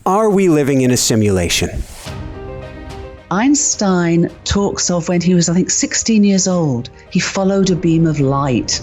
Are we living in a simulation? Einstein talks of when he was, I think, 16 years old, he followed a beam of light.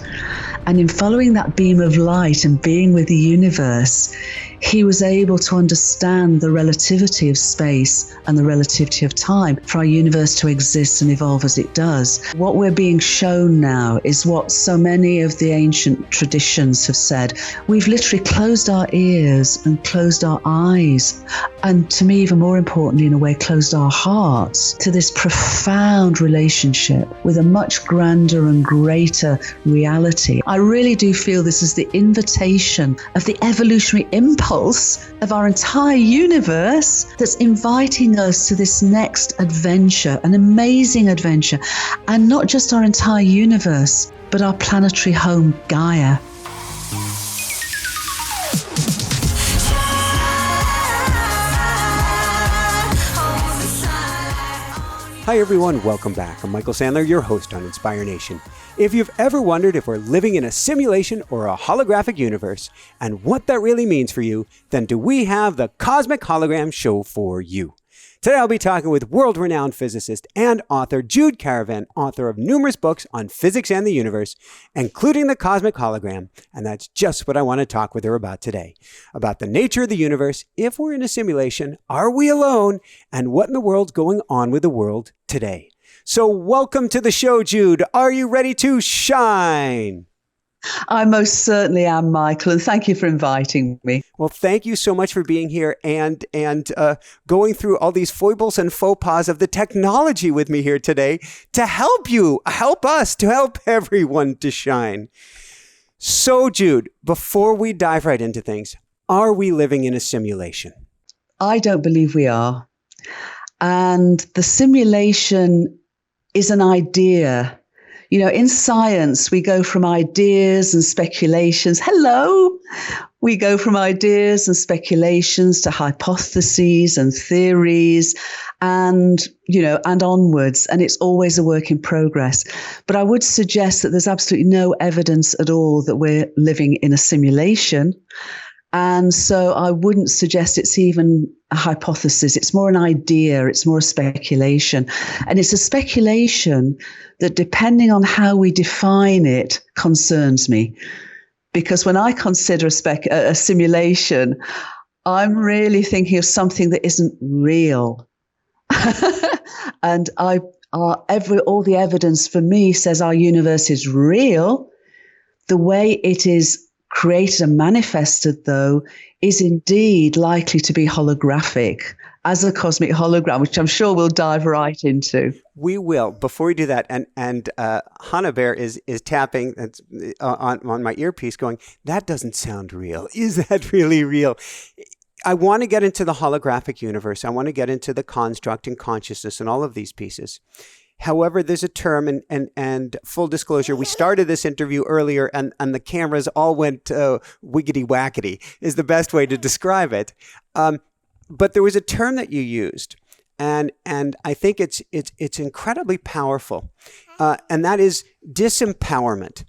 And in following that beam of light and being with the universe, he was able to understand the relativity of space and the relativity of time for our universe to exist and evolve as it does. What we're being shown now is what so many of the ancient traditions have said. We've literally closed our ears and closed our eyes, and to me, even more importantly, in a way, closed our hearts to this profound relationship with a much grander and greater reality. I really do feel this is the invitation of the evolutionary impulse of our entire universe that's inviting us to this next adventure, an amazing adventure, and not just our entire universe, but our planetary home, Gaia. Hi everyone, welcome back. I'm Michael Sandler, your host on Inspire Nation. If you've ever wondered if we're living in a simulation or a holographic universe and what that really means for you, then do we have the Cosmic Hologram show for you. Today I'll be talking with world-renowned physicist and author Jude Currivan, author of numerous books on physics and the universe, including the Cosmic Hologram, and that's just what I want to talk with her about today. About the nature of the universe, if we're in a simulation, are we alone, and what in the world's going on with the world today. So welcome to the show, Jude. Are you ready to shine? I most certainly am, Michael, and thank you for inviting me. Well, thank you so much for being here and going through all these foibles and faux pas of the technology with me here today to help you, help us, to help everyone to shine. So, Jude, before we dive right into things, are we living in a simulation? I don't believe we are. And the simulation is an idea. You know, in science, we go from ideas and speculations. Hello! We go from ideas and speculations to hypotheses and theories and onwards. And it's always a work in progress. But I would suggest that there's absolutely no evidence at all that we're living in a simulation. And so I wouldn't suggest it's even a hypothesis. It's more an idea. It's more a speculation. And it's a speculation that, depending on how we define it, concerns me. Because when I consider a simulation, I'm really thinking of something that isn't real. And all the evidence for me says our universe is real. The way it is created and manifested, though, is indeed likely to be holographic as a cosmic hologram, which I'm sure we'll dive right into. We will. Before we do that, and Hannah Bear is tapping on my earpiece going, that doesn't sound real. Is that really real? I want to get into the holographic universe. I want to get into the construct and consciousness and all of these pieces. However, there's a term, and full disclosure, we started this interview earlier and the cameras all went wiggity wackety is the best way to describe it. But there was a term that you used, and I think it's incredibly powerful, and that is disempowerment.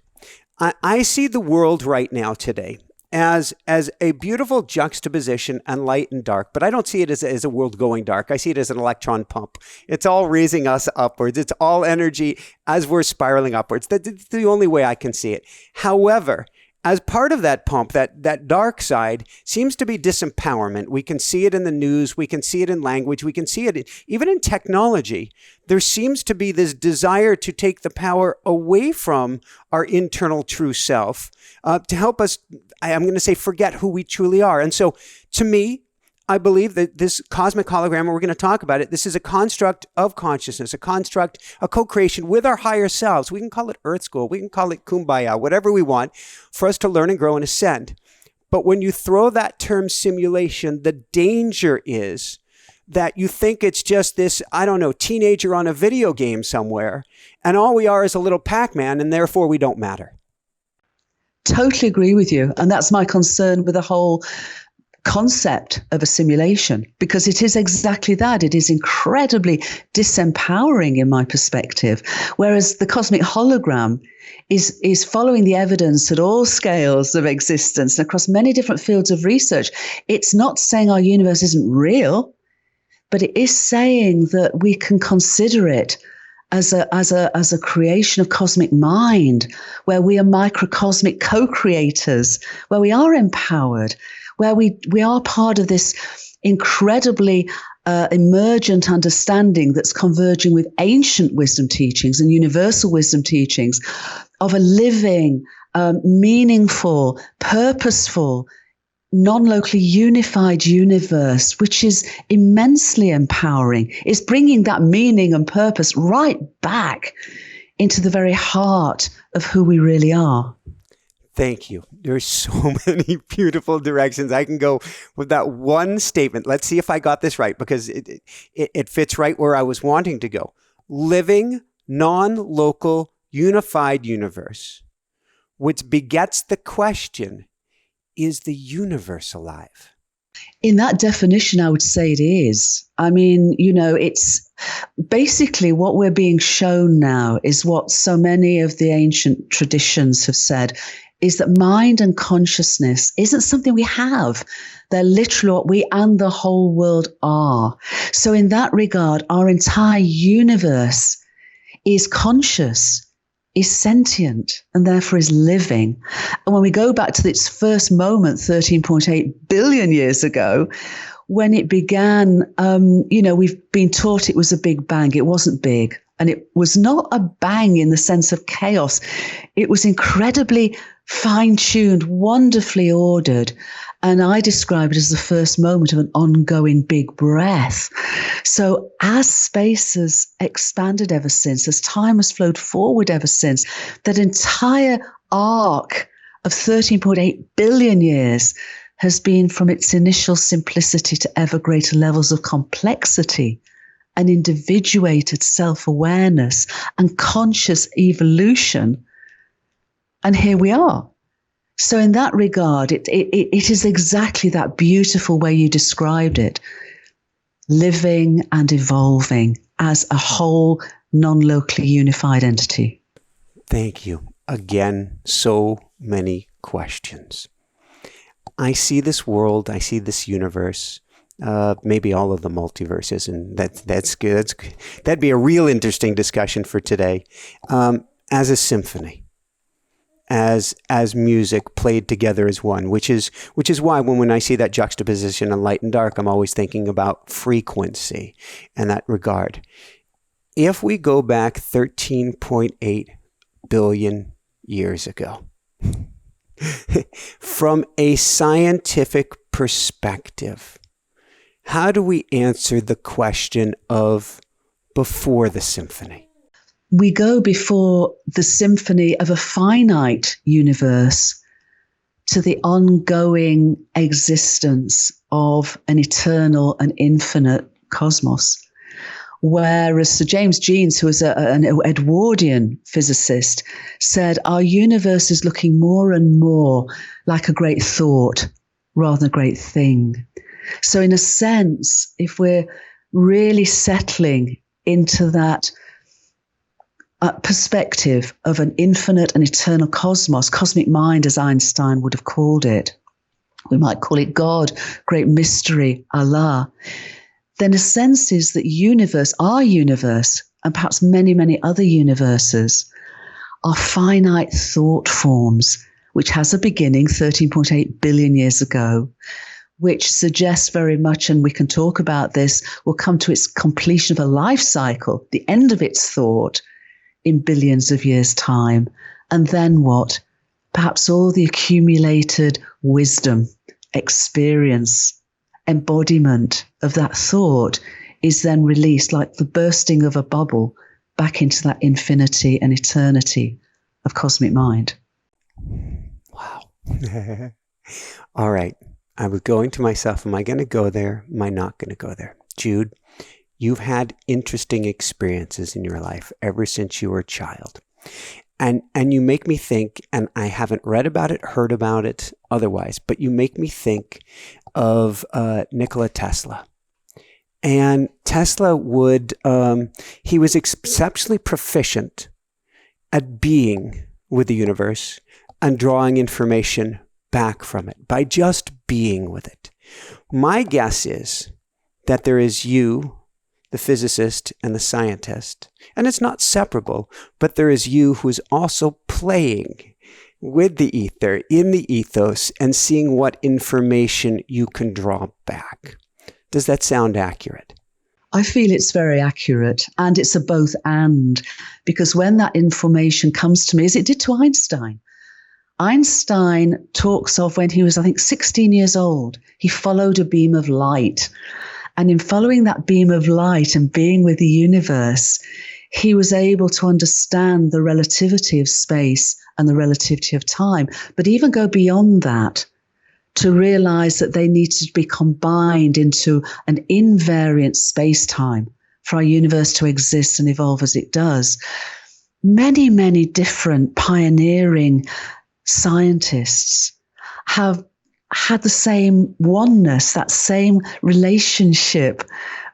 I see the world right now today as a beautiful juxtaposition and light and dark, but I don't see it as a world going dark. I see it as an electron pump. It's all raising us upwards. It's all energy as we're spiraling upwards. That's the only way I can see it. However, as part of that pump, that dark side seems to be disempowerment. We can see it in the news. We can see it in language. We can see it even in technology. There seems to be this desire to take the power away from our internal true self to help us, I'm going to say, forget who we truly are. And so to me, I believe that this cosmic hologram, and we're going to talk about it, this is a construct of consciousness, a construct, a co-creation with our higher selves. We can call it Earth School. We can call it Kumbaya, whatever we want, for us to learn and grow and ascend. But when you throw that term simulation, the danger is that you think it's just this, teenager on a video game somewhere, and all we are is a little Pac-Man, and therefore we don't matter. Totally agree with you. And that's my concern with the whole concept of a simulation, because it is exactly that. It is incredibly disempowering in my perspective, whereas the cosmic hologram is following the evidence at all scales of existence and across many different fields of research. It's not saying our universe isn't real, but it is saying that we can consider it as a creation of cosmic mind, where we are microcosmic co-creators, where we are empowered, where we are part of this incredibly emergent understanding that's converging with ancient wisdom teachings and universal wisdom teachings of a living, meaningful, purposeful, non-locally unified universe, which is immensely empowering. It's bringing that meaning and purpose right back into the very heart of who we really are. Thank you. There's so many beautiful directions I can go with that one statement. Let's see if I got this right, because it fits right where I was wanting to go. Living, non-local, unified universe, which begets the question, is the universe alive? In that definition, I would say it is. I mean, it's basically what we're being shown now is what so many of the ancient traditions have said, is that mind and consciousness isn't something we have. They're literally what we and the whole world are. So in that regard, our entire universe is conscious, is sentient, and therefore is living. And when we go back to its first moment, 13.8 billion years ago, when it began, we've been taught it was a big bang. It wasn't big. And it was not a bang in the sense of chaos. It was incredibly fine-tuned, wonderfully ordered. And I describe it as the first moment of an ongoing big breath. So as space has expanded ever since, as time has flowed forward ever since, that entire arc of 13.8 billion years has been from its initial simplicity to ever greater levels of complexity and individuated self-awareness and conscious evolution. And here we are. So in that regard, it is exactly that beautiful way you described it, living and evolving as a whole, non-locally unified entity. Thank you. Again, so many questions. I see this world, I see this universe, maybe all of the multiverses, and that's good. That'd be a real interesting discussion for today, as a symphony. As music played together as one, which is why when I see that juxtaposition of light and dark, I'm always thinking about frequency in that regard. If we go back 13.8 billion years ago, from a scientific perspective, how do we answer the question of before the symphony? We go before the symphony of a finite universe to the ongoing existence of an eternal and infinite cosmos. Whereas Sir James Jeans, who was an Edwardian physicist, said our universe is looking more and more like a great thought rather than a great thing. So in a sense, if we're really settling into that perspective of an infinite and eternal cosmos, cosmic mind, as Einstein would have called it. We might call it God, great mystery, Allah. Then a sense is that universe, our universe, and perhaps many, many other universes, are finite thought forms, which has a beginning 13.8 billion years ago, which suggests very much, and we can talk about this, will come to its completion of a life cycle, the end of its thought, in billions of years' time. And then what? Perhaps all the accumulated wisdom, experience, embodiment of that thought is then released like the bursting of a bubble back into that infinity and eternity of cosmic mind. Wow. All right. I was going to myself, am I going to go there? Am I not going to go there? Jude, you've had interesting experiences in your life ever since you were a child. And you make me think, and I haven't read about it, heard about it otherwise, but you make me think of Nikola Tesla. And Tesla he was exceptionally proficient at being with the universe and drawing information back from it by just being with it. My guess is that there is you, the physicist and the scientist, and it's not separable, but there is you who's also playing with the ether, in the ethos, and seeing what information you can draw back. Does that sound accurate? I feel it's very accurate, and it's a both and, because when that information comes to me, as it did to Einstein, Einstein talks of when he was, I think, 16 years old, he followed a beam of light. And in following that beam of light and being with the universe, he was able to understand the relativity of space and the relativity of time, but even go beyond that to realize that they need to be combined into an invariant space-time for our universe to exist and evolve as it does. Many, many different pioneering scientists have had the same oneness, that same relationship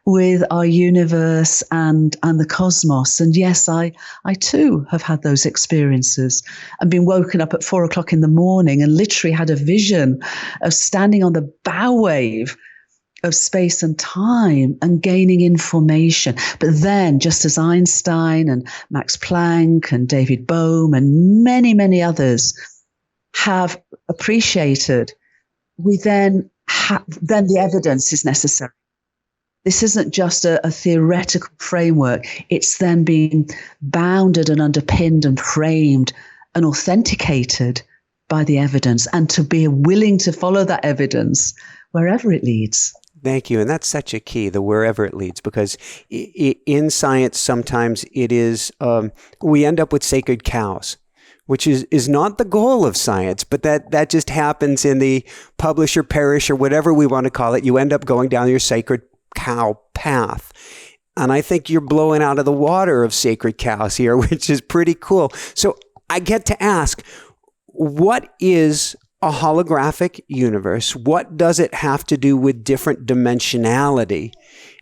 with our universe and the cosmos. And yes, I too have had those experiences and been woken up at 4 o'clock in the morning and literally had a vision of standing on the bow wave of space and time and gaining information. But then, just as Einstein and Max Planck and David Bohm and many, many others have appreciated, we then the evidence is necessary. This isn't just a theoretical framework. It's then being bounded and underpinned and framed and authenticated by the evidence, and to be willing to follow that evidence wherever it leads. Thank you. And that's such a key, the wherever it leads, because in science, sometimes it is, we end up with sacred cows, which is not the goal of science, but that just happens in the publish or perish or whatever we want to call it. You end up going down your sacred cow path. And I think you're blowing out of the water of sacred cows here, which is pretty cool. So I get to ask, what is a holographic universe? What does it have to do with different dimensionality?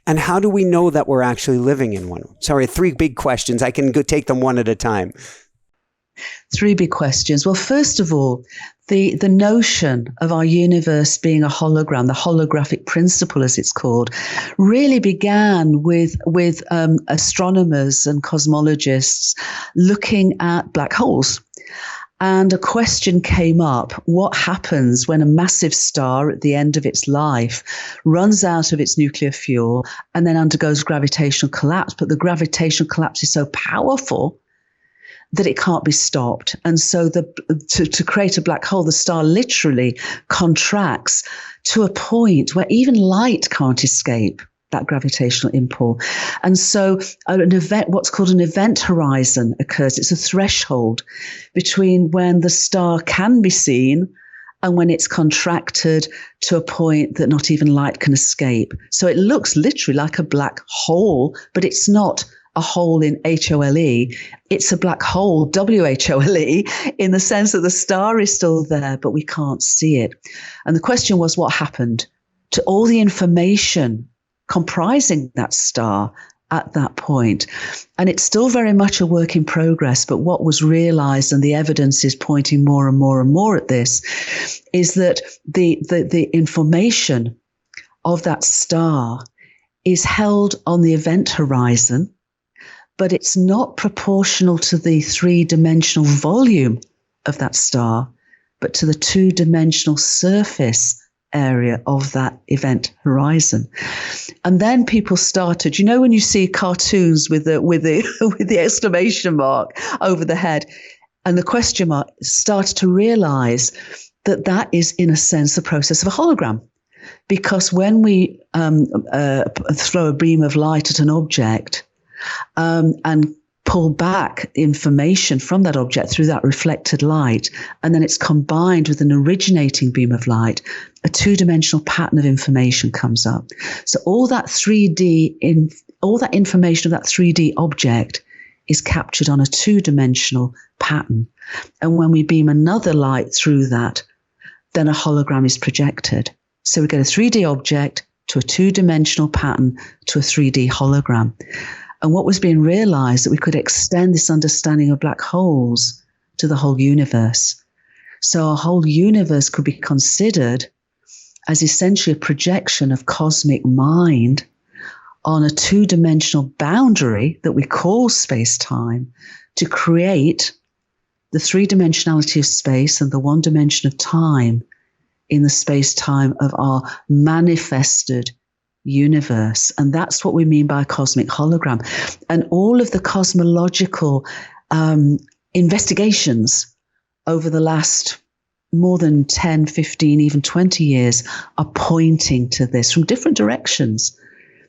And how do we know that we're actually living in one? Sorry, 3 big questions. I can go take them one at a time. 3 big questions. Well, first of all, the notion of our universe being a hologram, the holographic principle, as it's called, really began with astronomers and cosmologists looking at black holes. And a question came up: what happens when a massive star at the end of its life runs out of its nuclear fuel and then undergoes gravitational collapse? But the gravitational collapse is so powerful that it can't be stopped. And so to create a black hole, the star literally contracts to a point where even light can't escape that gravitational impulse. And so an event, what's called an event horizon, occurs. It's a threshold between when the star can be seen and when it's contracted to a point that not even light can escape. So it looks literally like a black hole, but it's not a hole in HOLE. It's a black hole, WHOLE, in the sense that the star is still there, but we can't see it. And the question was, what happened to all the information comprising that star at that point? And it's still very much a work in progress, but what was realized, and the evidence is pointing more and more and more at this, is that the information of that star is held on the event horizon, but it's not proportional to the 3-dimensional volume of that star, but to the 2-dimensional surface area of that event horizon. And then people started, when you see cartoons with the exclamation mark over the head and the question mark, started to realize that is, in a sense, the process of a hologram. Because when we throw a beam of light at an object, and pull back information from that object through that reflected light, and then it's combined with an originating beam of light, a 2-dimensional pattern of information comes up. So all that information of that 3D object is captured on a two-dimensional pattern. And when we beam another light through that, then a hologram is projected. So we get a 3D object to a two-dimensional pattern to a 3D hologram. And what was being realized that we could extend this understanding of black holes to the whole universe. So our whole universe could be considered as essentially a projection of cosmic mind on a two-dimensional boundary that we call space-time to create the three-dimensionality of space and the one dimension of time in the space-time of our manifested universe. And that's what we mean by a cosmic hologram. And all of the cosmological investigations over the last more than 10, 15, even 20 years are pointing to this from different directions.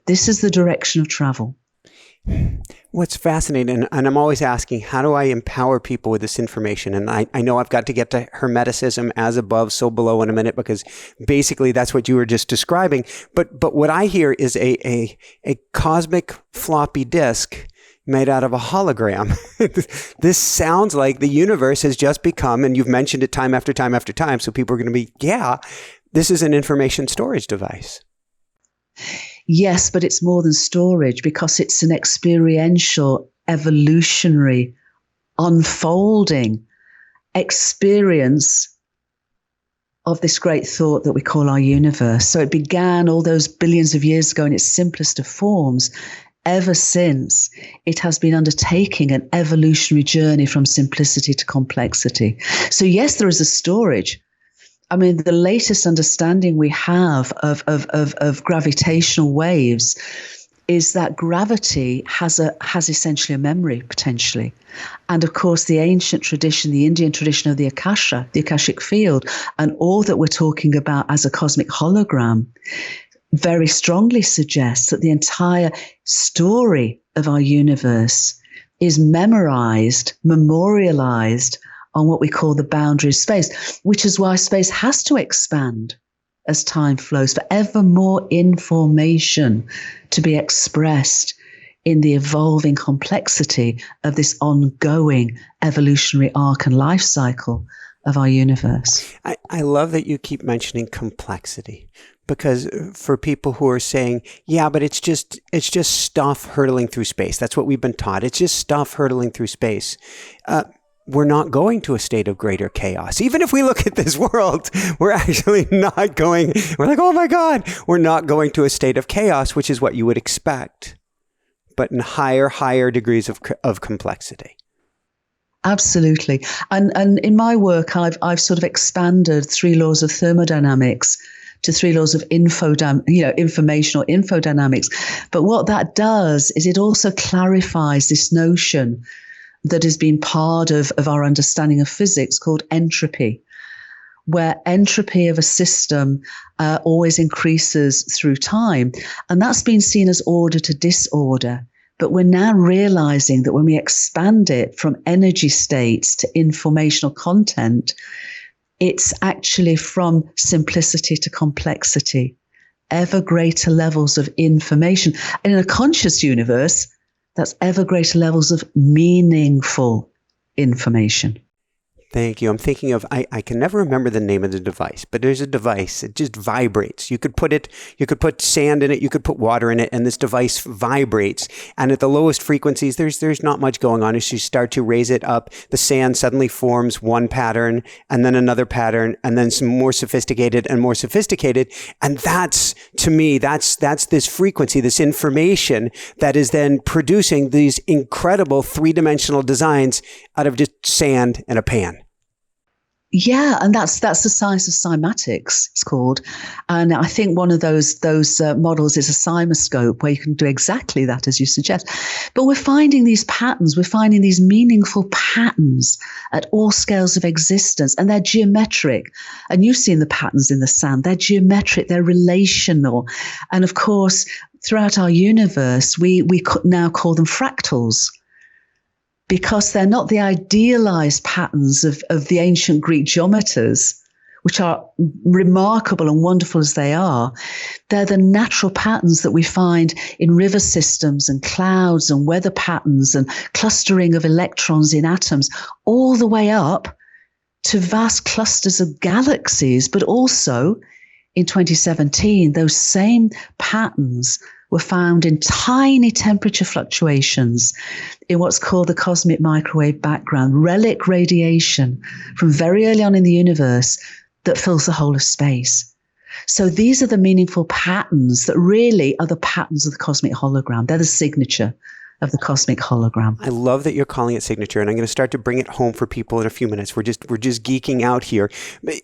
This is the direction of travel. What's fascinating, and I'm always asking, how do I empower people with this information? And I know I've got to get to Hermeticism, as above, so below in a minute, because basically that's what you were just describing. But what I hear is a cosmic floppy disk made out of a hologram. This sounds like the universe has just become, and you've mentioned it time after time after time, so people are going to be, yeah, this is an information storage device. Yes, but it's more than storage because it's an experiential, evolutionary, unfolding experience of this great thought that we call our universe. So it began all those billions of years ago in its simplest of forms. Ever since, it has been undertaking an evolutionary journey from simplicity to complexity. So yes, there is a storage. I mean, the latest understanding we have of gravitational waves is that gravity has essentially a memory, potentially. And of course, the ancient tradition, the Indian tradition of the Akasha, the Akashic field, and all that we're talking about as a cosmic hologram very strongly suggests that the entire story of our universe is memorized, memorialized on what we call the boundary of space, which is why space has to expand as time flows for ever more information to be expressed in the evolving complexity of this ongoing evolutionary arc and life cycle of our universe. I love that you keep mentioning complexity, because for people who are saying, yeah, but it's just stuff hurtling through space. That's what we've been taught. It's just stuff hurtling through space. We're not going to a state of greater chaos. Even if we look at this world, we're actually not going, we're like, oh my God, we're not going to a state of chaos, which is what you would expect, but in higher degrees of complexity. Absolutely. And in my work, I've sort of expanded 3 laws of thermodynamics to 3 laws of informational infodynamics. But what that does is it also clarifies this notion that has been part of our understanding of physics called entropy, where entropy of a system always increases through time. And that's been seen as order to disorder. But we're now realizing that when we expand it from energy states to informational content, it's actually from simplicity to complexity, ever greater levels of information. And in a conscious universe, that's ever greater levels of meaningful information. Thank you. I'm thinking of, I can never remember the name of the device, but there's a device. It just vibrates. You could put sand in it, you could put water in it, and this device vibrates. And at the lowest frequencies, there's not much going on. As you start to raise it up, the sand suddenly forms one pattern, and then another pattern, and then some more sophisticated and more sophisticated. And that's, to me, that's this frequency, this information that is then producing these incredible 3-dimensional designs out of just sand and a pan. Yeah, and that's the science of cymatics, it's called. And I think one of those models is a cymoscope, where you can do exactly that, as you suggest. But we're finding these patterns, we're finding these meaningful patterns at all scales of existence, and they're geometric. And you've seen the patterns in the sand. They're geometric, they're relational. And of course, throughout our universe, we now call them fractals, because they're not the idealized patterns of the ancient Greek geometers, which are remarkable and wonderful as they are, they're the natural patterns that we find in river systems and clouds and weather patterns and clustering of electrons in atoms, all the way up to vast clusters of galaxies. But also in 2017, those same patterns were found in tiny temperature fluctuations in what's called the cosmic microwave background, relic radiation from very early on in the universe that fills the whole of space. So these are the meaningful patterns that really are the patterns of the cosmic hologram. They're the signature of the cosmic hologram. I love that you're calling it signature, and I'm going to start to bring it home for people in a few minutes. We're just geeking out here.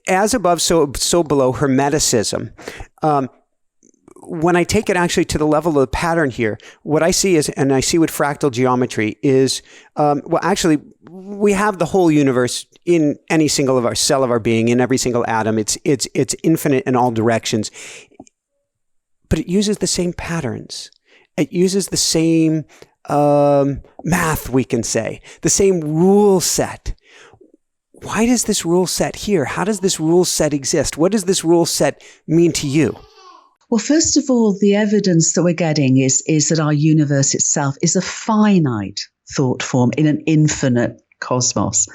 As above, so below, hermeticism. When I take it actually to the level of the pattern here, what I see is, and I see with fractal geometry is, well, actually, we have the whole universe in any single of our cell of our being, in every single atom. It's infinite in all directions, but it uses the same patterns. It uses the same math, we can say, the same rule set. Why does this rule set here? How does this rule set exist? What does this rule set mean to you? Well, first of all, the evidence that we're getting is that our universe itself is a finite thought form in an infinite cosmos.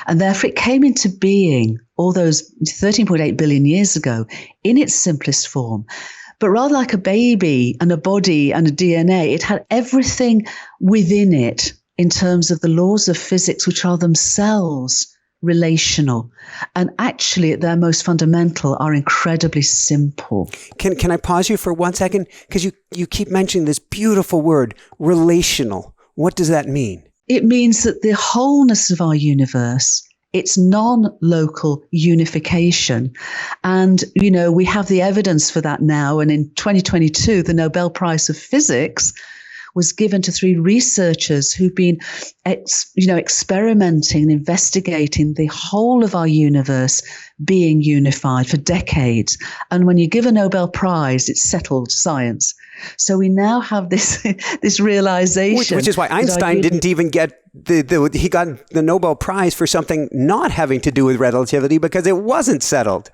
And therefore it came into being all those 13.8 billion years ago in its simplest form. But rather like a baby and a body and a DNA, it had everything within it in terms of the laws of physics, which are themselves relational, and actually at their most fundamental are incredibly simple. Can I pause you for 1 second? Because you keep mentioning this beautiful word, relational. What does that mean? It means that the wholeness of our universe, it's non-local unification. And, we have the evidence for that now. And in 2022, the Nobel Prize of Physics was given to 3 researchers who've been, experimenting and investigating the whole of our universe being unified for decades. And when you give a Nobel Prize, it's settled science. So we now have this realization. Which is why Einstein didn't even get he got the Nobel Prize for something not having to do with relativity because it wasn't settled.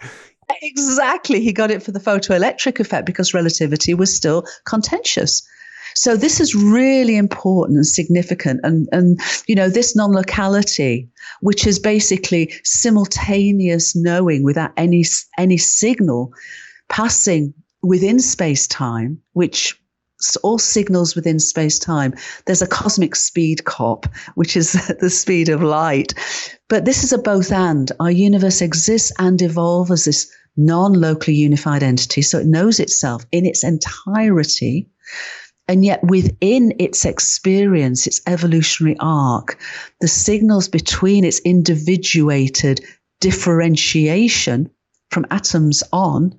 Exactly. He got it for the photoelectric effect because relativity was still contentious. So this is really important and significant. And this non-locality, which is basically simultaneous knowing without any signal passing within space-time, which all signals within space-time. There's a cosmic speed cop, which is the speed of light. But this is a both and. Our universe exists and evolves as this non-locally unified entity. So it knows itself in its entirety. And yet within its experience, its evolutionary arc, the signals between its individuated differentiation from atoms on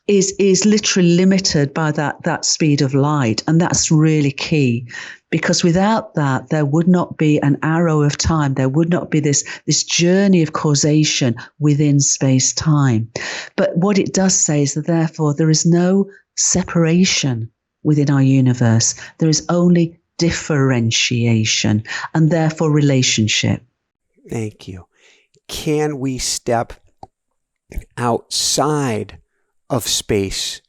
is literally limited by that speed of light. And that's really key, because without that, there would not be an arrow of time. There would not be this journey of causation within space-time. But what it does say is that therefore there is no separation within our universe. There is only differentiation and therefore relationship. Thank you. Can we step outside of space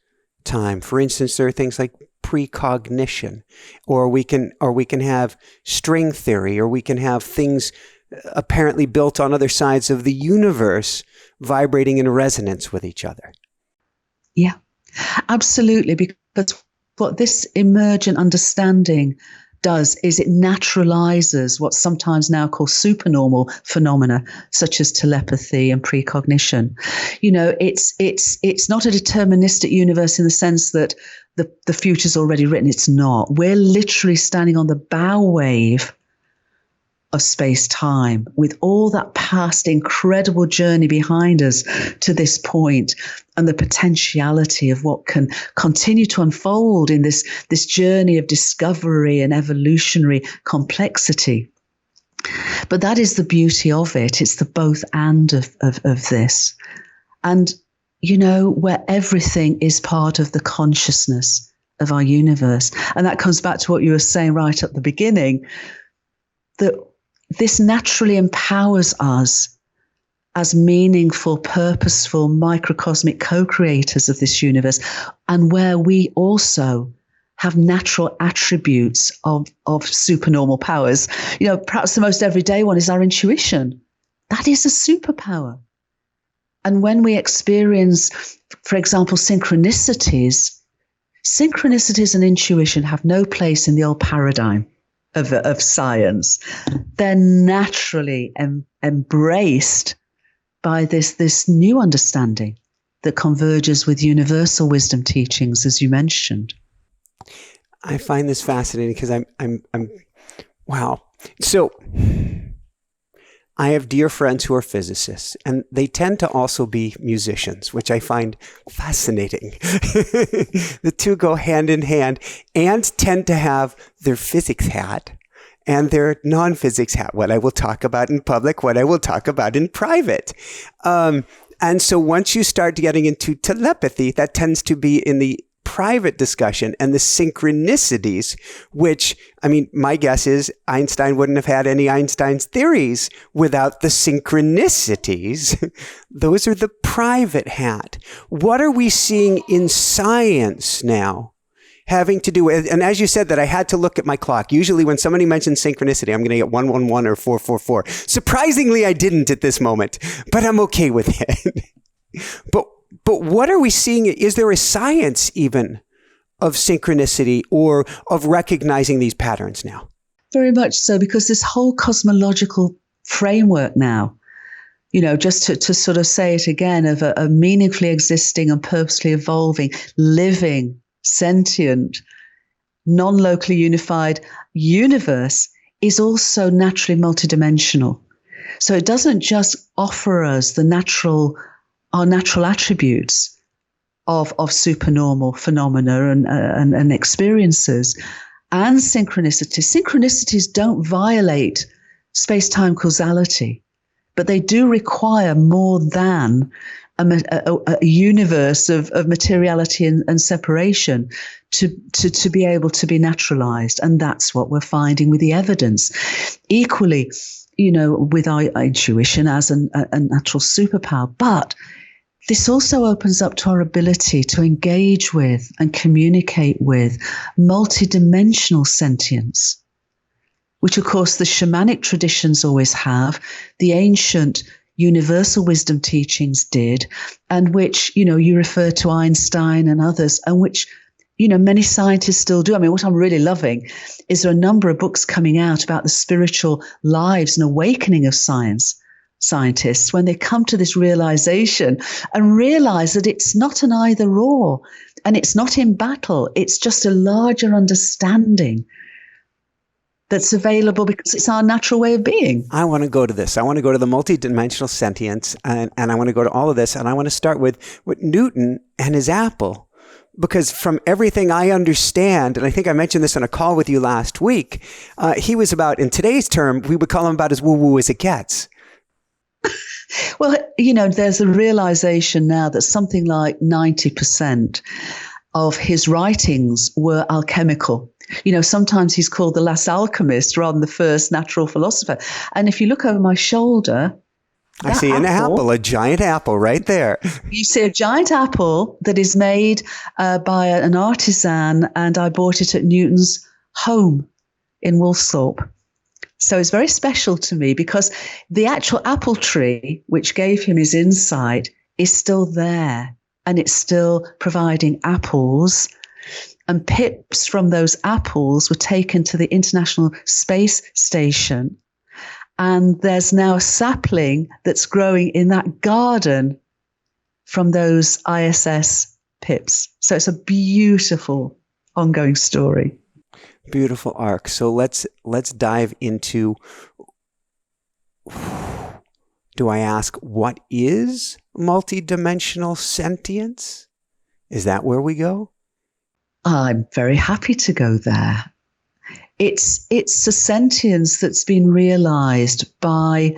time? For instance, there are things like precognition, or we can have string theory, or we can have things apparently built on other sides of the universe vibrating in resonance with each other. Yeah, absolutely. Because what this emergent understanding does is it naturalizes what's sometimes now called supernormal phenomena, such as telepathy and precognition. It's not a deterministic universe in the sense that the future's already written. It's not. We're literally standing on the bow wave of space-time with all that past incredible journey behind us to this point, and the potentiality of what can continue to unfold in this journey of discovery and evolutionary complexity. But that is the beauty of it. It's the both and of this. And, where everything is part of the consciousness of our universe. And that comes back to what you were saying right at the beginning, that this naturally empowers us as meaningful, purposeful, microcosmic co-creators of this universe, and where we also have natural attributes of supernormal powers. Perhaps the most everyday one is our intuition. That is a superpower. And when we experience, for example, synchronicities and intuition have no place in the old paradigm of science. They're naturally embraced by this new understanding that converges with universal wisdom teachings, as you mentioned. I find this fascinating because I'm wow. So I have dear friends who are physicists, and they tend to also be musicians, which I find fascinating. The two go hand in hand and tend to have their physics hat and their non-physics hat, what I will talk about in public, what I will talk about in private. And so once you start getting into telepathy, that tends to be in the private discussion, and the synchronicities, which, I mean, my guess is Einstein wouldn't have had any Einstein's theories without the synchronicities. Those are the private hat. What are we seeing in science now having to do with, and as you said that I had to look at my clock. Usually when somebody mentions synchronicity, I'm going to get 111 or 444. Surprisingly, I didn't at this moment, but I'm okay with it. But what are we seeing? Is there a science even of synchronicity or of recognizing these patterns now? Very much so, because this whole cosmological framework now, just to sort of say it again, of a meaningfully existing and purposely evolving, living, sentient, non-locally unified universe is also naturally multidimensional. So it doesn't just offer us our natural attributes of supernormal phenomena and experiences and synchronicities. Synchronicities don't violate space-time causality, but they do require more than a universe of materiality and separation to be able to be naturalized. And that's what we're finding with the evidence. Equally, with our intuition as a natural superpower. But this also opens up to our ability to engage with and communicate with multidimensional sentience, which, of course, the shamanic traditions always have, the ancient universal wisdom teachings did, and which, you refer to Einstein and others, and which, many scientists still do. I mean, what I'm really loving is there are a number of books coming out about the spiritual lives and awakening of scientists when they come to this realization and realize that it's not an either or and it's not in battle. It's just a larger understanding that's available because it's our natural way of being. I want to go to this. I want to go to the multidimensional sentience, and I want to go to all of this, and I want to start with Newton and his apple. Because from everything I understand, and I think I mentioned this on a call with you last week, he was about, in today's term, we would call him about as woo-woo as it gets. Well, there's a realization now that something like 90% of his writings were alchemical. Sometimes he's called the last alchemist rather than the first natural philosopher. And if you look over my shoulder, I see an apple, a giant apple right there. You see a giant apple that is made by an artisan, and I bought it at Newton's home in Woolsthorpe. So it's very special to me because the actual apple tree, which gave him his insight, is still there, and it's still providing apples. And pips from those apples were taken to the International Space Station. And there's now a sapling that's growing in that garden from those ISS pips. So it's a beautiful ongoing story. Beautiful arc. So let's dive into, do I ask, what is multidimensional sentience? Is that where we go? I'm very happy to go there. It's a sentience that's been realized by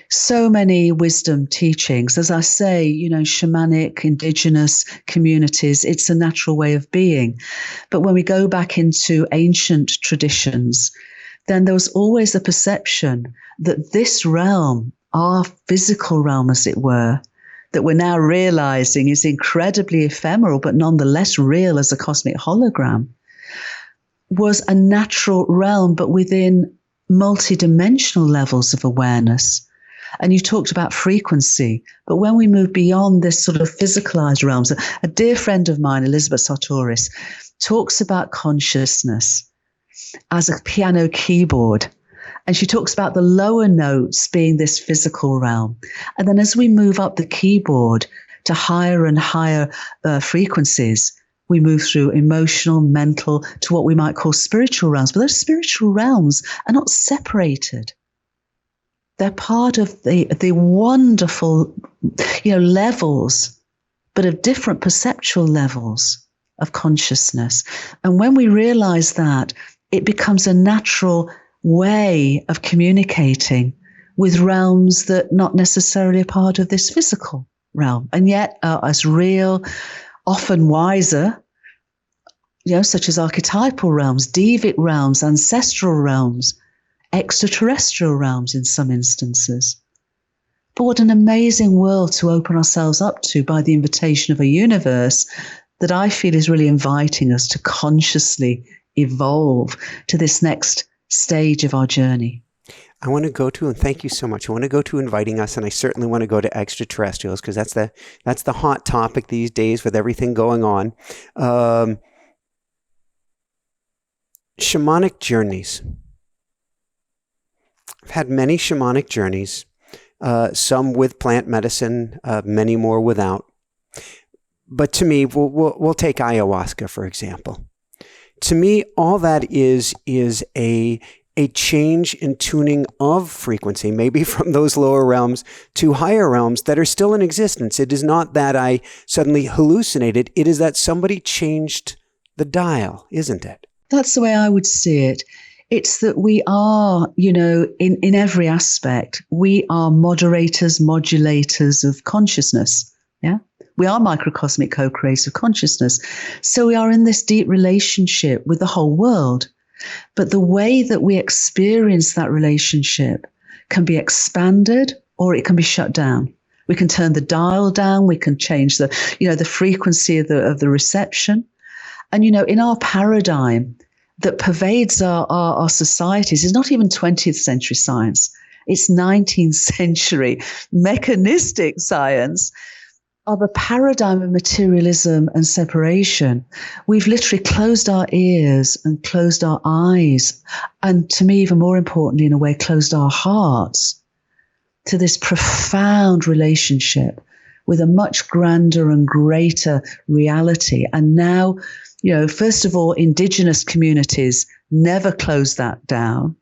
so many wisdom teachings. As I say, shamanic, indigenous communities, it's a natural way of being. But when we go back into ancient traditions, then there was always a perception that this realm our physical realm, as it were, that we're now realizing is incredibly ephemeral, but nonetheless real as a cosmic hologram, was a natural realm, but within multidimensional levels of awareness. And you talked about frequency, but when we move beyond this sort of physicalized realms, a dear friend of mine, Elizabeth Sartoris, talks about consciousness as a piano keyboard. And she talks about the lower notes being this physical realm. And then as we move up the keyboard to higher and higher frequencies, we move through emotional, mental, to what we might call spiritual realms. But those spiritual realms are not separated. They're part of the wonderful, levels, but of different perceptual levels of consciousness. And when we realize that, it becomes a natural way of communicating with realms that not necessarily are part of this physical realm, and yet are as real, often wiser, such as archetypal realms, devic realms, ancestral realms, extraterrestrial realms in some instances. But what an amazing world to open ourselves up to by the invitation of a universe that I feel is really inviting us to consciously evolve to this next stage of our journey. I want to go to, and thank you so much, I want to go to inviting us, and I certainly want to go to extraterrestrials, because that's the hot topic these days with everything going on. Shamanic journeys. I've had many shamanic journeys, some with plant medicine, many more without. But to me, we'll take ayahuasca, for example. To me, all that is a change in tuning of frequency, maybe from those lower realms to higher realms that are still in existence. It is not that I suddenly hallucinated. It is that somebody changed the dial, isn't it? That's the way I would see it. It's that we are, in every aspect, we are moderators, modulators of consciousness. Yeah. We are microcosmic co-creators of consciousness. So we are in this deep relationship with the whole world. But the way that we experience that relationship can be expanded or it can be shut down. We can turn the dial down. We can change the frequency of the reception. And, in our paradigm that pervades our societies is not even 20th century science. It's 19th century mechanistic science of a paradigm of materialism and separation. We've literally closed our ears and closed our eyes, and to me, even more importantly, in a way, closed our hearts to this profound relationship with a much grander and greater reality. And now, first of all, indigenous communities never closed that down.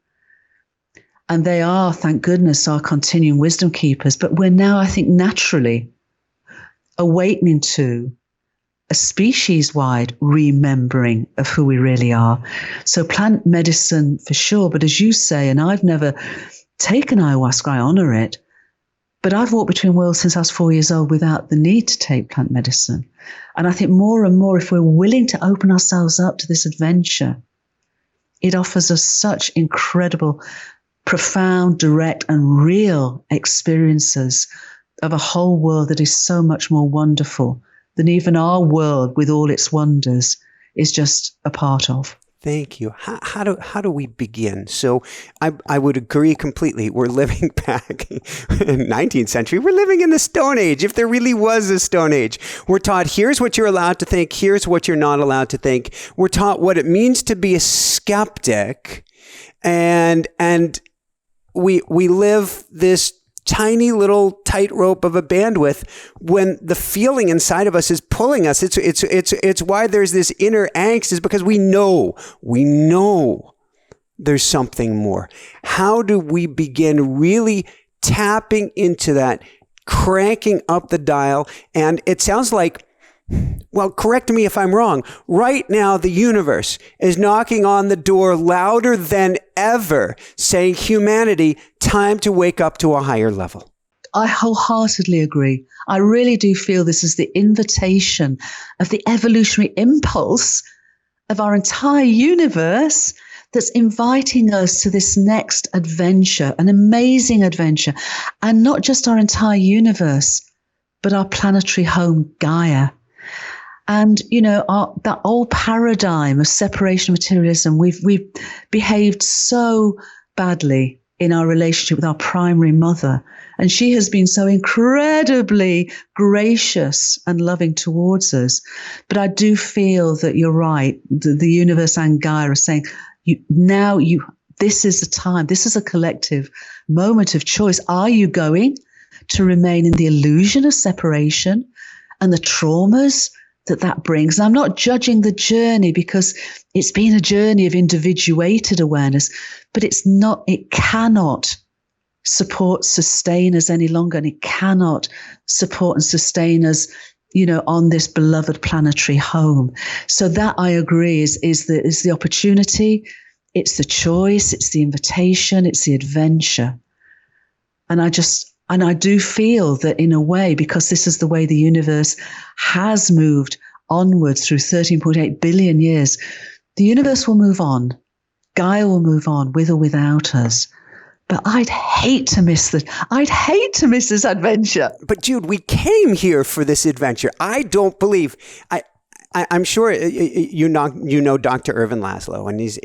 And they are, thank goodness, our continuing wisdom keepers. But we're now, I think, naturally awakening to a species-wide remembering of who we really are. So plant medicine for sure, but as you say, and I've never taken ayahuasca, I honor it, but I've walked between worlds since I was 4 years old without the need to take plant medicine. And I think more and more, if we're willing to open ourselves up to this adventure, it offers us such incredible, profound, direct, and real experiences of a whole world that is so much more wonderful than even our world with all its wonders is just a part of. Thank you. How do we begin? So I would agree completely. We're living back in 19th century. We're living in the Stone Age, if there really was a Stone Age. We're taught, here's what you're allowed to think. Here's what you're not allowed to think. We're taught what it means to be a skeptic. And we live this tiny little tightrope of a bandwidth when the feeling inside of us is pulling us. It's why there's this inner angst, is because we know there's something more. How do we begin really tapping into that, cranking up the dial? And it sounds like, well, correct me if I'm wrong. Right now, the universe is knocking on the door louder than ever, saying, humanity, time to wake up to a higher level. I wholeheartedly agree. I really do feel this is the invitation of the evolutionary impulse of our entire universe that's inviting us to this next adventure, an amazing adventure, and not just our entire universe, but our planetary home, Gaia. And, that old paradigm of separation materialism, we've behaved so badly in our relationship with our primary mother. And she has been so incredibly gracious and loving towards us. But I do feel that you're right. The universe and Gaia are saying, this is the time. This is a collective moment of choice. Are you going to remain in the illusion of separation and the traumas that brings? And I'm not judging the journey, because it's been a journey of individuated awareness, but it cannot sustain us any longer, and it cannot support and sustain us, on this beloved planetary home. So that, I agree, is the opportunity, it's the choice, it's the invitation, it's the adventure. And I do feel that, in a way, because this is the way the universe has moved onward through 13.8 billion years, the universe will move on. Gaia will move on, with or without us. But I'd hate to miss this adventure. But Jude, we came here for this adventure. I don't believe. I'm sure you know Dr. Irvin Laszlo, and he's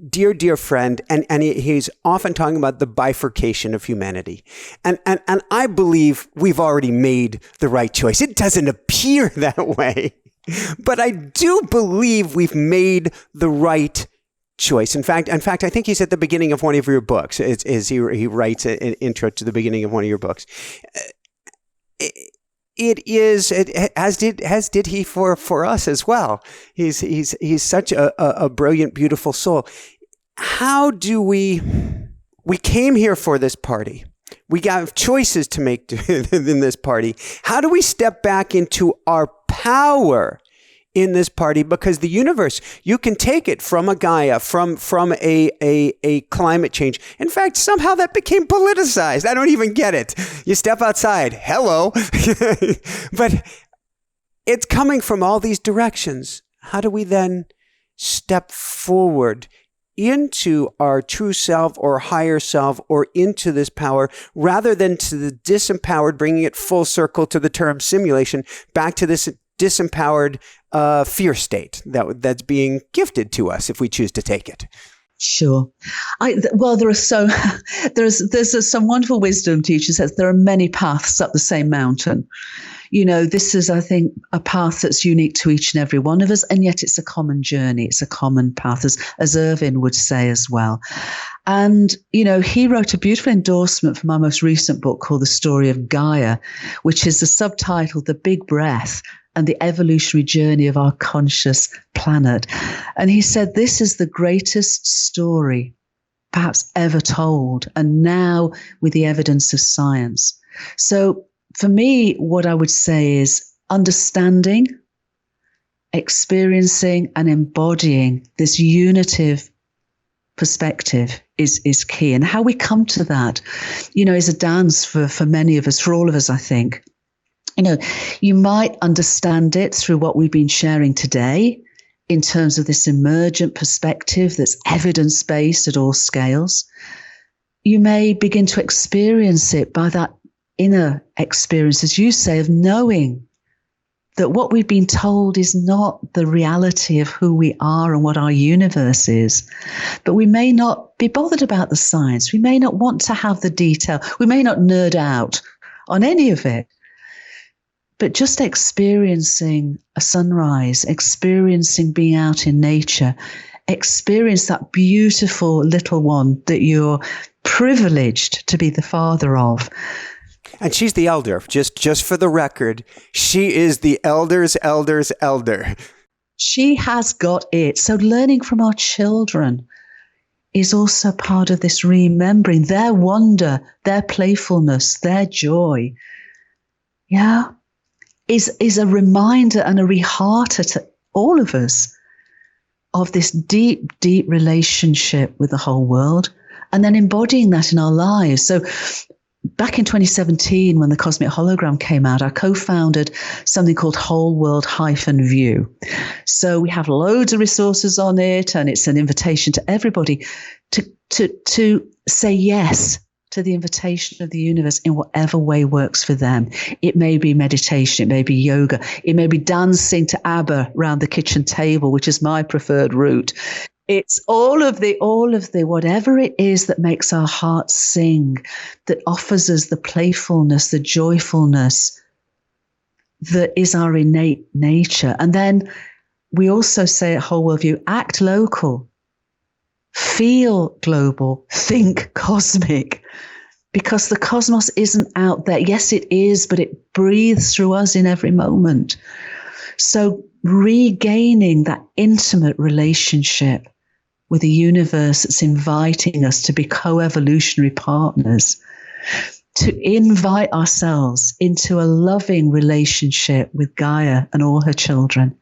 dear friend, and he's often talking about the bifurcation of humanity. And I believe we've already made the right choice. It doesn't appear that way, but I do believe we've made the right choice. In fact, I think he's at the beginning of one of your books. He writes an intro to the beginning of one of your books. It is, as did he for us as well. He's such a brilliant, beautiful soul. How do we came here for this party. We got choices to make in this party. How do we step back into our power in this party? Because the universe, you can take it from a Gaia, from a climate change. In fact, somehow that became politicized. I don't even get it. You step outside, hello. But it's coming from all these directions. How do we then step forward into our true self or higher self, or into this power, rather than to the disempowered, bringing it full circle to the term simulation, back to this disempowered fear state that's being gifted to us if we choose to take it? Sure. There's some wonderful wisdom teacher says there are many paths up the same mountain. This is, I think, a path that's unique to each and every one of us, and yet it's a common journey. It's a common path, as Irvin would say as well. And, he wrote a beautiful endorsement for my most recent book called The Story of Gaia, which is the subtitle, The Big Breath and the Evolutionary Journey of Our Conscious Planet. And he said, this is the greatest story perhaps ever told, and now with the evidence of science. So for me, what I would say is understanding, experiencing, and embodying this unitive perspective is key. And how we come to that, is a dance for many of us, for all of us, I think. You might understand it through what we've been sharing today in terms of this emergent perspective that's evidence-based at all scales. You may begin to experience it by that inner experience, as you say, of knowing that what we've been told is not the reality of who we are and what our universe is. But we may not be bothered about the science. We may not want to have the detail. We may not nerd out on any of it. But just experiencing a sunrise, experiencing being out in nature, experience that beautiful little one that you're privileged to be the father of. And she's the elder, just for the record. She is the elder's elder. She has got it. So learning from our children is also part of this remembering their wonder, their playfulness, their joy. Yeah. Is a reminder and a rehearter to all of us of this deep, deep relationship with the whole world, and then embodying that in our lives. So back in 2017, when the Cosmic Hologram came out, I co-founded something called Whole World View. So we have loads of resources on it, and it's an invitation to everybody to say yes to the invitation of the universe in whatever way works for them. It may be meditation, it may be yoga, it may be dancing to ABBA around the kitchen table, which is my preferred route. It's all of the, whatever it is that makes our hearts sing, that offers us the playfulness, the joyfulness that is our innate nature. And then we also say at Whole World View, act local, feel global, think cosmic, because the cosmos isn't out there. Yes, it is, but it breathes through us in every moment. So regaining that intimate relationship with a universe that's inviting us to be co-evolutionary partners, to invite ourselves into a loving relationship with Gaia and all her children,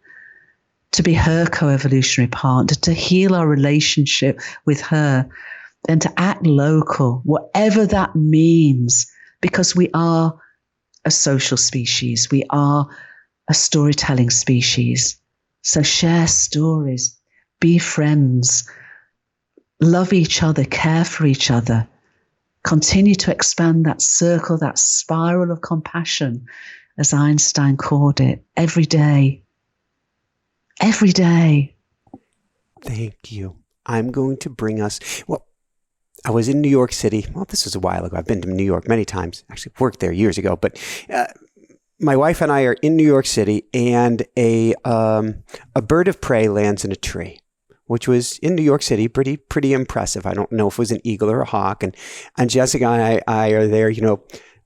to be her co-evolutionary partner, to heal our relationship with her, and to act local, whatever that means, because we are a social species. We are a storytelling species. So share stories, be friends, love each other, care for each other, continue to expand that circle, that spiral of compassion, as Einstein called it, every day. Every day. Thank you. I'm going to bring us, well, I was in New York City. Well, this was a while ago. I've been to New York many times. Actually worked there years ago, but my wife and I are in New York City, and a bird of prey lands in a tree, which was in New York City, pretty impressive. I don't know if it was an eagle or a hawk. And Jessica and I are there,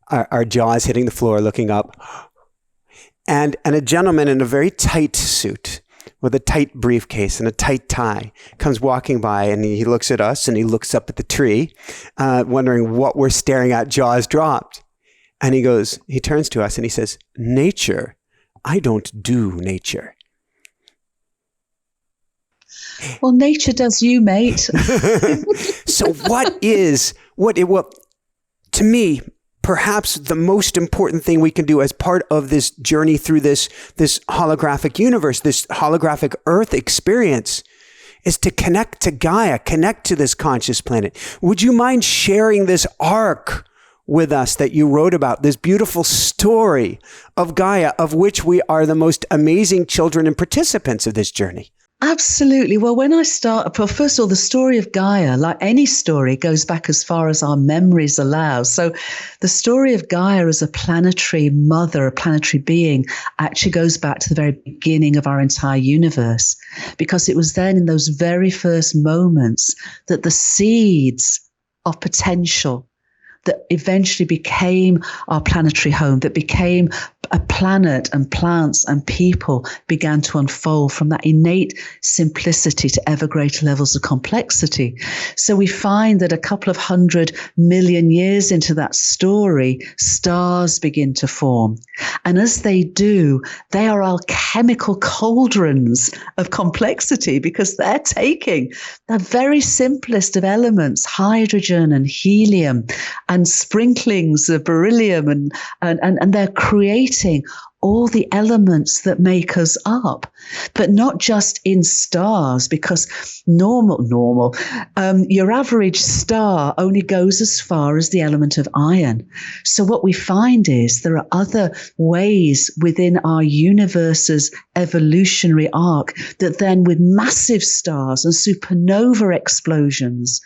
our jaws hitting the floor, looking up. And a gentleman in a very tight suit with a tight briefcase and a tight tie comes walking by, and he looks at us and he looks up at the tree, wondering what we're staring at, jaws dropped. And he turns to us and he says, "Nature, I don't do nature." Well, nature does you, mate. So to me, perhaps the most important thing we can do as part of this journey through this holographic universe, this holographic Earth experience, is to connect to Gaia, connect to this conscious planet. Would you mind sharing this arc with us that you wrote about, this beautiful story of Gaia, of which we are the most amazing children and participants of this journey? Absolutely. Well, first of all, the story of Gaia, like any story, goes back as far as our memories allow. So the story of Gaia as a planetary mother, a planetary being, actually goes back to the very beginning of our entire universe, because it was then in those very first moments that the seeds of potential that eventually became our planetary home, that became a planet, and plants and people began to unfold from that innate simplicity to ever greater levels of complexity. So we find that a couple of 100 million years into that story, stars begin to form. And as they do, they are alchemical cauldrons of complexity, because they're taking the very simplest of elements, hydrogen and helium, and sprinklings of beryllium, and they're creating all the elements that make us up, but not just in stars, because your average star only goes as far as the element of iron. So what we find is there are other ways within our universe's evolutionary arc that then, with massive stars and supernova explosions,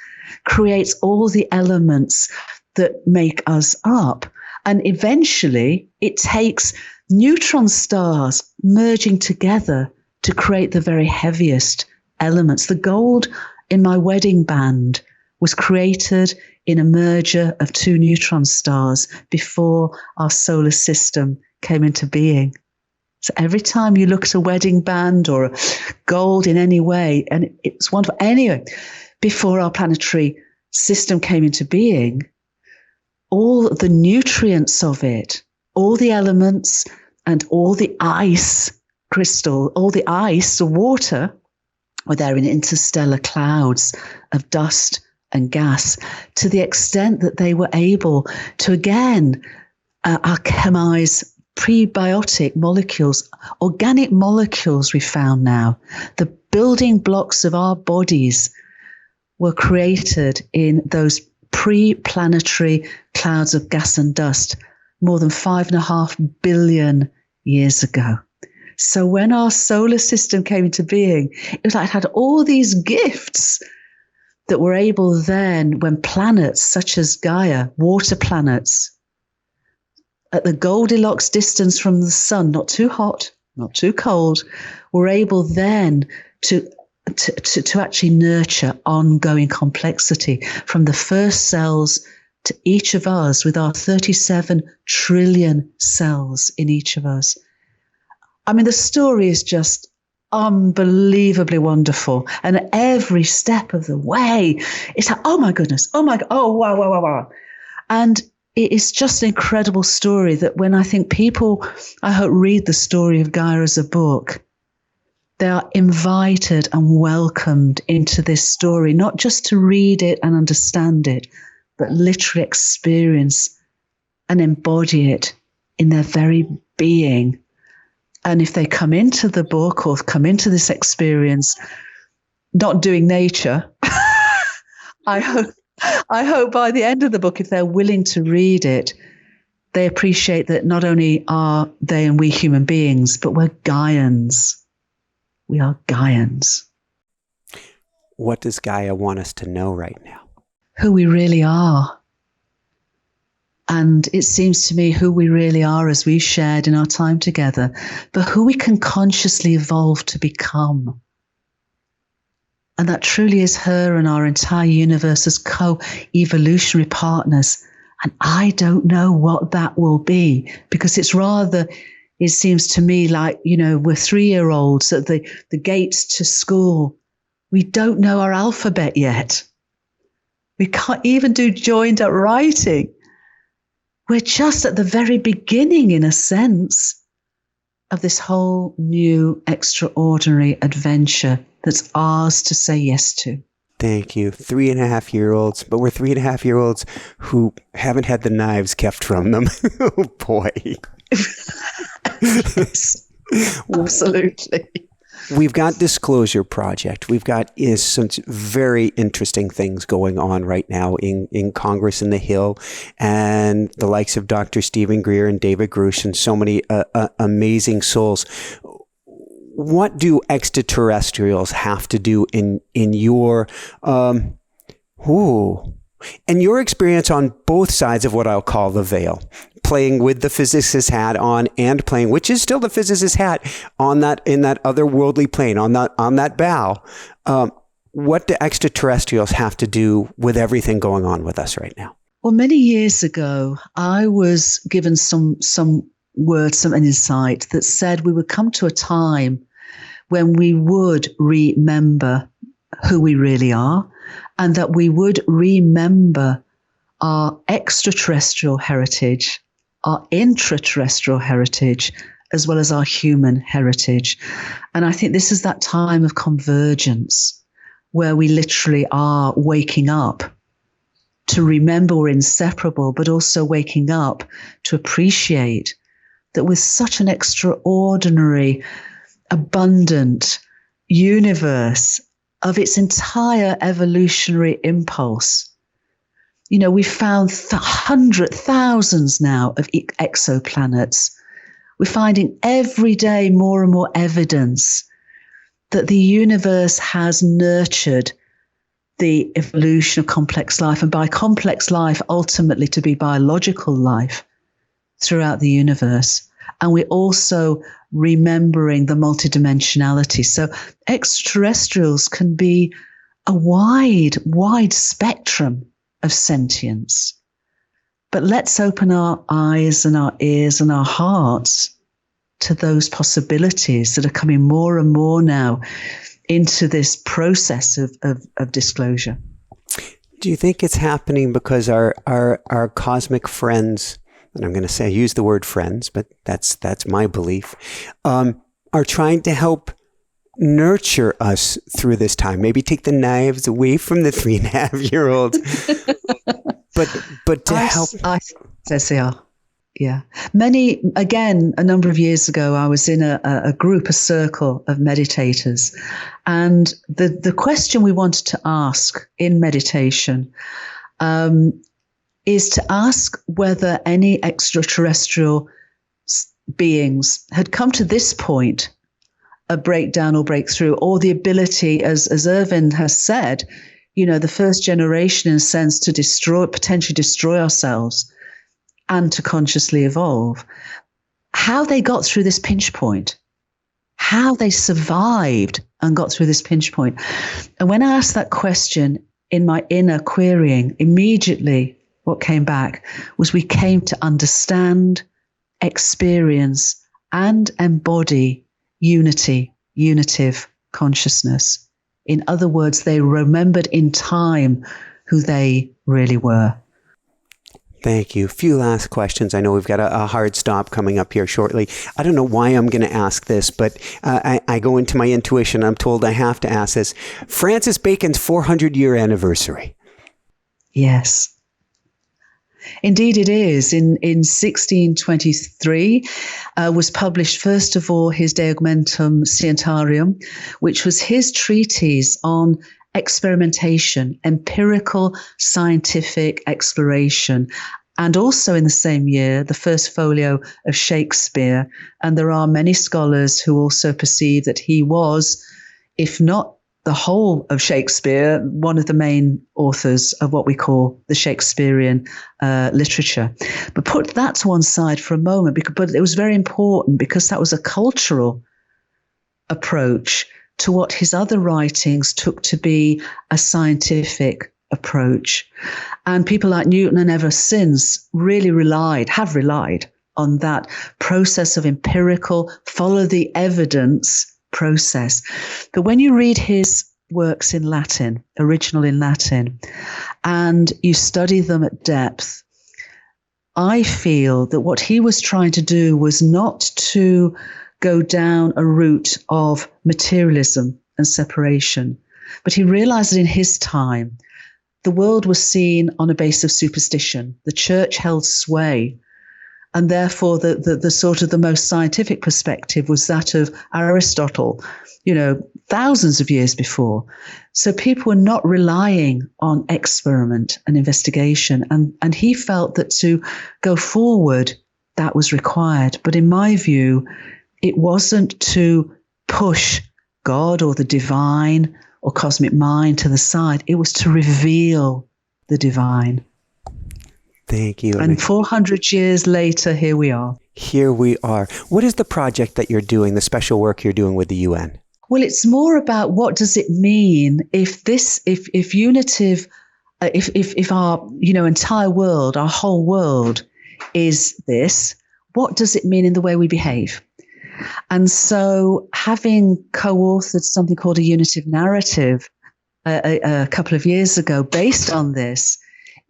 creates all the elements that make us up. And eventually it takes neutron stars merging together to create the very heaviest elements. The gold in my wedding band was created in a merger of two neutron stars before our solar system came into being. So every time you look at a wedding band or gold in any way, and it's wonderful. Anyway, before our planetary system came into being, all the nutrients of it, all the elements and all the ice crystal, all the ice, the water, were there in interstellar clouds of dust and gas, to the extent that they were able to, again, alchemize prebiotic molecules, organic molecules we found now. The building blocks of our bodies were created in those pre-planetary clouds of gas and dust more than 5.5 billion years ago. So when our solar system came into being, it was like it had all these gifts that were able then, when planets such as Gaia, water planets, at the Goldilocks distance from the sun, not too hot, not too cold, were able then to actually nurture ongoing complexity from the first cells to each of us with our 37 trillion cells in each of us. I mean, the story is just unbelievably wonderful. And every step of the way, it's like, oh my goodness, oh my God, oh wow, wow, wow, wow. And it is just an incredible story that when I think people, I hope, read the story of Gaia as a book, they are invited and welcomed into this story, not just to read it and understand it, but literally experience and embody it in their very being. And if they come into the book or come into this experience not doing nature, I hope by the end of the book, if they're willing to read it, they appreciate that not only are they and we human beings, but we're Gaians. We are Gaians. What does Gaia want us to know right now? Who we really are. And it seems to me who we really are as we've shared in our time together, but who we can consciously evolve to become. And that truly is her and our entire universe as co-evolutionary partners. And I don't know what that will be, because it's rather, it seems to me like, you know, we're 3-year-olds at the gates to school. We don't know our alphabet yet. We can't even do joined up writing. We're just at the very beginning, in a sense, of this whole new extraordinary adventure that's ours to say yes to. Thank you. 3.5-year-olds, but we're 3.5-year-olds who haven't had the knives kept from them. Oh boy. Yes, absolutely. We've got Disclosure Project. We've got some very interesting things going on right now in Congress in the Hill, and the likes of Dr. Stephen Greer and David Grush and so many amazing souls. What do extraterrestrials have to do in your in your experience on both sides of what I'll call the veil, playing with the physicist hat on and playing, which is still the physicist hat, on that, in that otherworldly plane, on that bow? What do extraterrestrials have to do with everything going on with us right now? Well, many years ago, I was given some words, some insight that said we would come to a time when we would remember who we really are, and that we would remember our extraterrestrial heritage, our intraterrestrial heritage, as well as our human heritage. And I think this is that time of convergence where we literally are waking up to remember we're inseparable, but also waking up to appreciate that with such an extraordinary, abundant universe of its entire evolutionary impulse. You know, we've found thousands now of exoplanets. We're finding every day more and more evidence that the universe has nurtured the evolution of complex life, and by complex life, ultimately to be biological life throughout the universe. And we're also remembering the multidimensionality. So extraterrestrials can be a wide spectrum of sentience. But let's open our eyes and our ears and our hearts to those possibilities that are coming more and more now into this process of disclosure. Do you think it's happening because our cosmic friends, and I'm going to say, use the word friends, but that's my belief, are trying to help nurture us through this time. Maybe take the knives away from the 3.5-year-old, but to help. Yes, they are. Yeah. A number of years ago, I was in a group, a circle of meditators. And the question we wanted to ask in meditation is to ask whether any extraterrestrial beings had come to this point, a breakdown or breakthrough, or the ability, as Irvin has said, the first generation in a sense to potentially destroy ourselves and to consciously evolve, how they got through this pinch point, how they survived and got through this pinch point. And when I asked that question in my inner querying, immediately what came back was we came to understand, experience, and embody unitive consciousness. In other words, they remembered in time who they really were. Thank you. A few last questions. I know we've got a hard stop coming up here shortly. I don't know why I'm going to ask this, but I go into my intuition. I'm told I have to ask this. Francis Bacon's 400-year anniversary. Yes. Indeed, it is. In 1623 was published, first of all, his De Augmentum Scientiarum, which was his treatise on experimentation, empirical scientific exploration. And also in the same year, the first folio of Shakespeare. And there are many scholars who also perceive that he was, if not the whole of Shakespeare, one of the main authors of what we call the Shakespearean literature. But put that to one side for a moment, but it was very important because that was a cultural approach to what his other writings took to be a scientific approach. And people like Newton and ever since have relied on that process of empirical, follow the evidence process. But when you read his works in Latin, original in Latin, and you study them at depth, I feel that what he was trying to do was not to go down a route of materialism and separation, but he realized that in his time, the world was seen on a base of superstition. The church held sway. And therefore, the sort of the most scientific perspective was that of Aristotle, thousands of years before. So people were not relying on experiment and investigation. And he felt that to go forward, that was required. But in my view, it wasn't to push God or the divine or cosmic mind to the side. It was to reveal the divine. Thank you. And 400 years later, here we are. Here we are. What is the project that you're doing, the special work you're doing with the UN? Well, it's more about what does it mean if our entire world, our whole world is this, what does it mean in the way we behave? And so having co-authored something called a unitive narrative a couple of years ago based on this,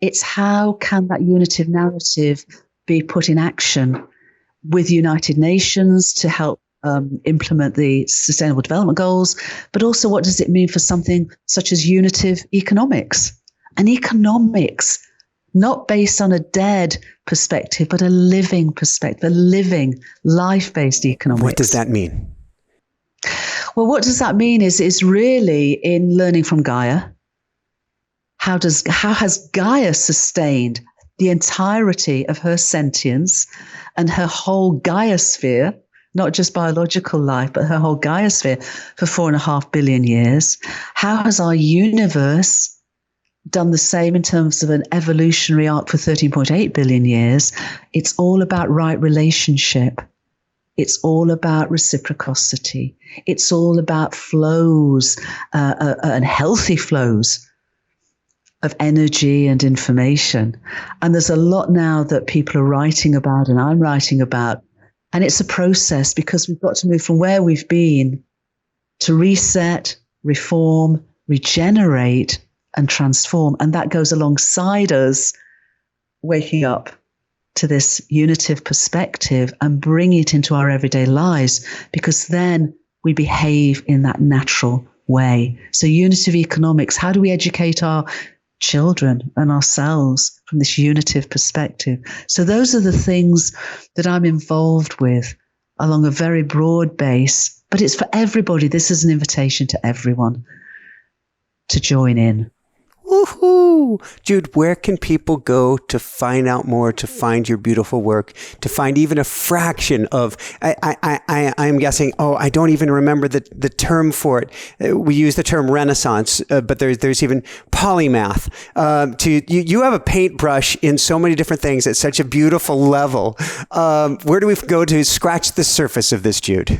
it's how can that unitive narrative be put in action with United Nations to help implement the Sustainable Development Goals, but also what does it mean for something such as unitive economics? An economics not based on a dead perspective, but a living perspective, a living, life-based economics. What does that mean? Well, what does that mean is really in learning from Gaia. How has Gaia sustained the entirety of her sentience and her whole Gaia sphere, not just biological life, but her whole Gaia sphere for 4.5 billion years? How has our universe done the same in terms of an evolutionary arc for 13.8 billion years? It's all about right relationship. It's all about reciprocity. It's all about flows and healthy flows of energy and information. And there's a lot now that people are writing about and I'm writing about. And it's a process because we've got to move from where we've been to reset, reform, regenerate, and transform. And that goes alongside us waking up to this unitive perspective and bring it into our everyday lives, because then we behave in that natural way. So unitive economics, how do we educate our children and ourselves from this unitive perspective? So those are the things that I'm involved with along a very broad base, but it's for everybody. This is an invitation to everyone to join in. Woohoo! Jude, where can people go to find out more, to find your beautiful work, to find even a fraction of, I'm guessing, I don't even remember the term for it. We use the term Renaissance, but there's even polymath. You have a paintbrush in so many different things at such a beautiful level. Where do we go to scratch the surface of this, Jude?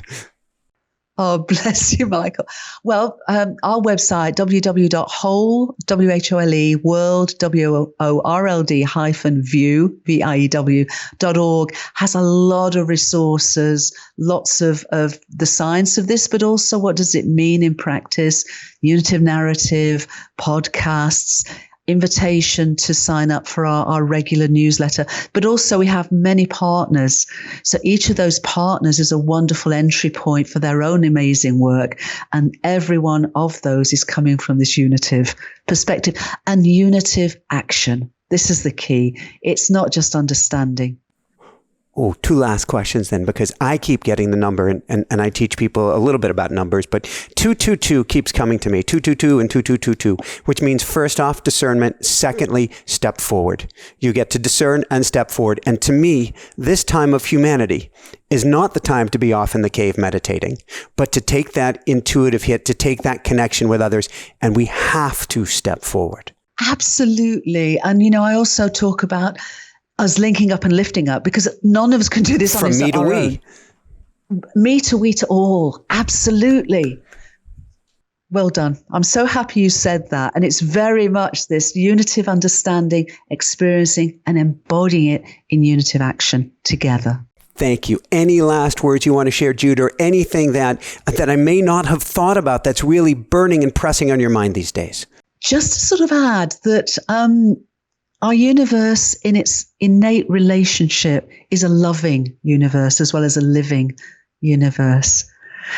Oh, bless you, Michael. Well, our website, www.world-view-org has a lot of resources, lots of the science of this, but also what does it mean in practice, unitive narrative, podcasts, invitation to sign up for our regular newsletter. But also we have many partners. So each of those partners is a wonderful entry point for their own amazing work. And every one of those is coming from this unitive perspective and unitive action. This is the key. It's not just understanding. Oh, two last questions then, because I keep getting the number and I teach people a little bit about numbers, but 222 keeps coming to me, 222 and 2222, which means first off, discernment. Secondly, step forward. You get to discern and step forward. And to me, this time of humanity is not the time to be off in the cave meditating, but to take that intuitive hit, to take that connection with others. And we have to step forward. Absolutely. And, I also talk about us linking up and lifting up, because none of us can do this on From me to we. Me to we to all. Absolutely. Well done. I'm so happy you said that. And it's very much this unitive understanding, experiencing and embodying it in unitive action together. Thank you. Any last words you want to share, Jude, or anything that I may not have thought about that's really burning and pressing on your mind these days? Just to sort of add that our universe in its innate relationship is a loving universe as well as a living universe.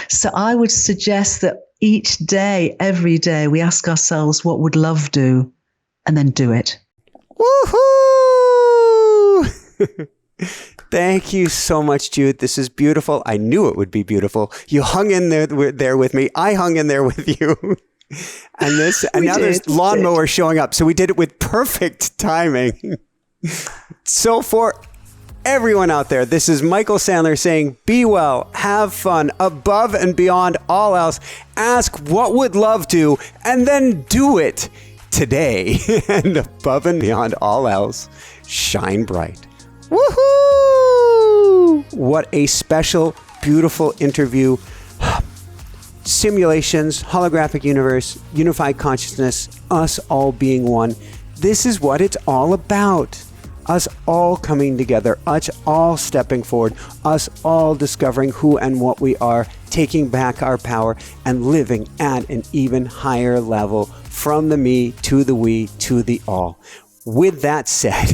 So I would suggest that each day, every day, we ask ourselves, what would love do? And then do it. Woohoo! Thank you so much, Jude. This is beautiful. I knew it would be beautiful. You hung in there with me. I hung in there with you. And now there's lawnmower showing up. So we did it with perfect timing. So for everyone out there, this is Michael Sandler saying, be well, have fun, above and beyond all else. Ask what would love do, and then do it today. And above and beyond all else, shine bright. Woohoo! What a special, beautiful interview. Simulations, holographic universe, unified consciousness, us all being one. This is what it's all about. Us all coming together, us all stepping forward, us all discovering who and what we are, taking back our power and living at an even higher level from the me to the we to the all. With that said,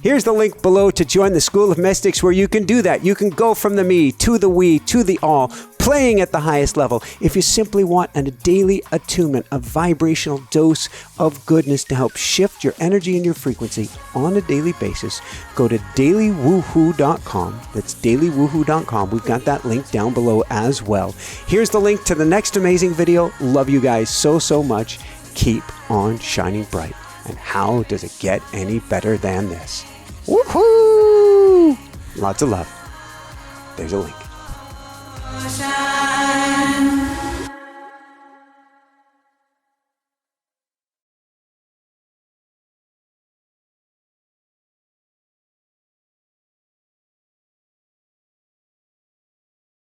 here's the link below to join the School of Mystics where you can do that. You can go from the me to the we to the all, playing at the highest level. If you simply want a daily attunement, a vibrational dose of goodness to help shift your energy and your frequency on a daily basis, go to dailywoohoo.com. That's dailywoohoo.com. We've got that link down below as well. Here's the link to the next amazing video. Love you guys so, so much. Keep on shining bright. And how does it get any better than this? Woohoo! Lots of love. There's a link.